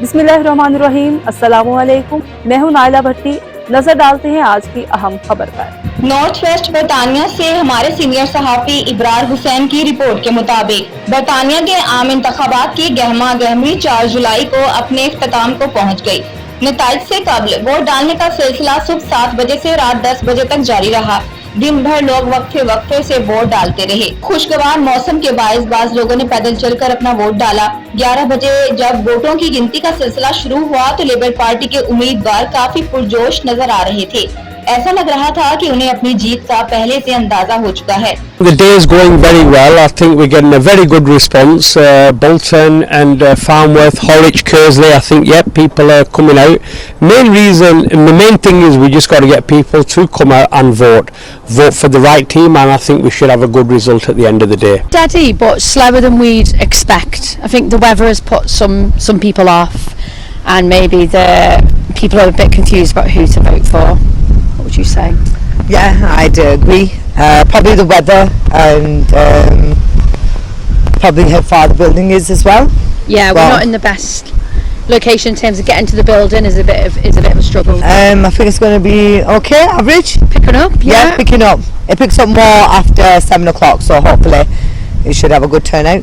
बिस्मिल्लाहिर्रहमानिर्रहीम, अस्सलामुअलैकुम। मैं हूं नाइला भट्टी। नजर डालते हैं आज की अहम खबर पर। नॉर्थ वेस्ट बरतानिया से हमारे सीनियर सहाफी इब्रार हुसैन की रिपोर्ट के मुताबिक बरतानिया के आम इंतखाबात की गहमा गहमी 4 जुलाई को अपने इख्तिताम को पहुंच गई। नताइज से कबल वोट डालने का सिलसिला सुबह 7 बजे से रात 10 बजे तक जारी रहा। दिन भर लोग वक्फे से वोट डालते रहे। खुशगवार मौसम के बायस बाज लोगों ने पैदल चलकर अपना वोट डाला। 11 बजे जब वोटों की गिनती का सिलसिला शुरू हुआ तो लेबर पार्टी के उम्मीदवार काफी पुरजोश नजर आ रहे थे। ऐसा लग रहा था कि उन्हें अपनी जीत का पहले से अंदाजा हो चुका है। The day is going very well. I think we're getting a very good response. Bolton and Farnworth, Horwich, Kersley. I think people are coming out. Main reason, and the main thing is we just got to get people to come out and vote for the right team, and I think we should have a good result at the end of the day. Steady, but slower than we'd expect. I think the weather has put some people off, and maybe the people are a bit confused about who to vote for. What would you say? Yeah, I do agree. Probably the weather and probably how far the building is as well. Yeah, we're not in the best location in terms of getting to the building. Is a bit of a struggle. I think it's going to be okay, average. Picking up, Yeah, picking up. It picks up more after 7 o'clock, so hopefully it should have a good turnout.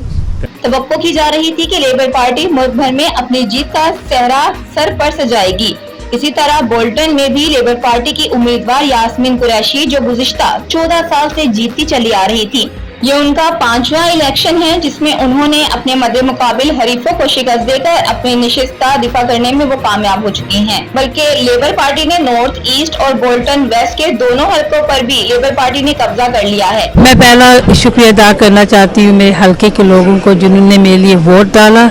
तवक्को की जा रही थी कि labour party मुल्क भर में अपनी जीत का सेहरा सर पर सजाएगी। इसी तरह बोल्टन में भी लेबर पार्टी की उम्मीदवार यास्मीन कुरैशी, जो गुज़िश्ता 14 साल से जीतती चली आ रही थी, ये उनका 5वां इलेक्शन है जिसमें उन्होंने अपने मद्दे मुकाबिल हरीफों को शिकस्त देकर अपनी निशिस्त का दिफा करने में वो कामयाब हो चुकी हैं। बल्कि लेबर पार्टी ने नॉर्थ ईस्ट और बोल्टन वेस्ट के दोनों हलकों पर भी लेबर पार्टी ने कब्जा कर लिया है। मैं पहला शुक्रिया अदा करना चाहती हूँ मेरे हलके के लोगों को जिन्होंने मेरे लिए वोट डाला।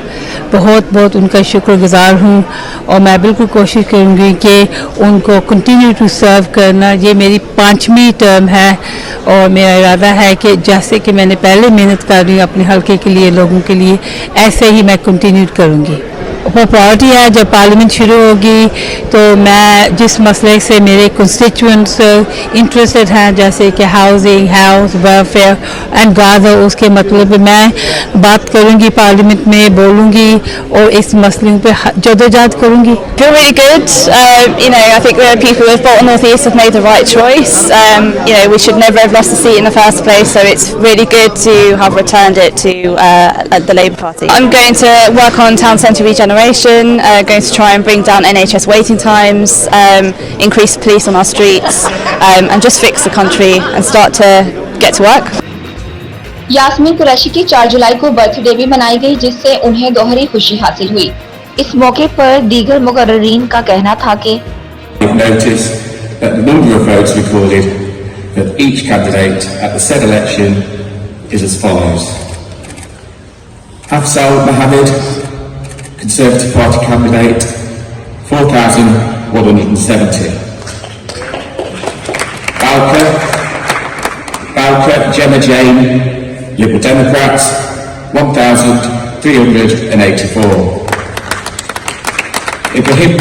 बहुत बहुत उनका शुक्रगुजार हूँ और मैं बिल्कुल कोशिश करूँगी कि उनको कंटिन्यू टू सर्व करना। ये मेरी 5वीं टर्म है और मेरा इरादा है कि जैसे कि मैंने पहले मेहनत कर रही हूँ अपने हलके के लिए, लोगों के लिए, ऐसे ही मैं कंटिन्यू करूँगी। वो प्रायोरिटी है जब पार्लियामेंट शुरू होगी तो मैं जिस मसले से मेरे कंस्टिट्यूएंट्स इंटरेस्टेड हैं, जैसे कि housing, health, welfare and girder, उसके मतलब मैं बात करूँगी, पार्लियामेंट में बोलूँगी और इस मसले पे जदोजहद करूँगी। Feel really good. I think the people of Bolton North East have made the right choice. We should never have lost the seat in the first place, so it's really good to have returned it to the Labour Party. I'm going to work on town centre regeneration, going to try and bring down NHS waiting times, increase police on our streets, and just fix the country and start to get to work. Yasmin Qureshi की 4 जुलाई को birthday भी मनाई गई, जिससे उन्हें दोहरी खुशी हासिल हुई। इस मौके पर दीगर मुकर्ररीन का कहना था कि noticed that the number of votes recorded for each candidate at the said election is as follows: Afsal Mohammed, Conservative Party candidate, 4,170. Balka Gemma Jane, Liberal Democrats, 1,384. Ibrahim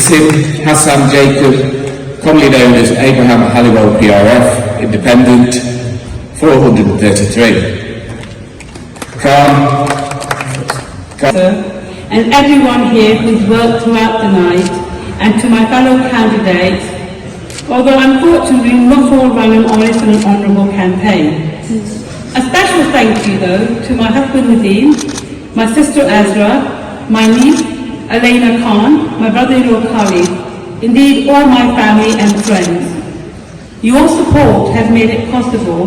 Hassan Jacob, commonly known as Abraham Halliwell PRF, Independent, 433. And everyone here who's worked throughout the night, and to my fellow candidates, although unfortunately not all ran an honest and honourable campaign. A special thank you though to my husband Nadeem, my sister Azra, my niece Elena Khan, my brother-in-law Khalid, indeed all my family and friends. Your support has made it possible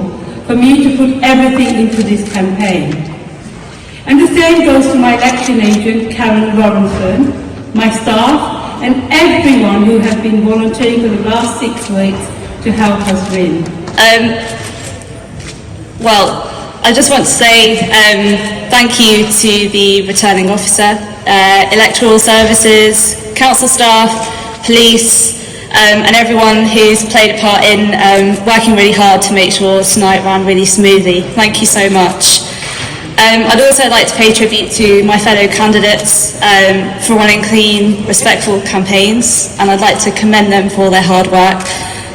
for me to put everything into this campaign. And the same goes to my election agent Karen Robinson, my staff and everyone who has been volunteering for the last 6 weeks to help us win. I just want to say thank you to the returning officer, electoral services, council staff, police, and everyone who's played a part in working really hard to make sure tonight ran really smoothly. Thank you so much. I'd also like to pay tribute to my fellow candidates for running clean, respectful campaigns, and I'd like to commend them for their hard work,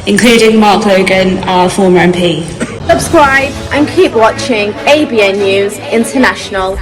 including Mark Logan, our former MP. Subscribe and keep watching ABN News International.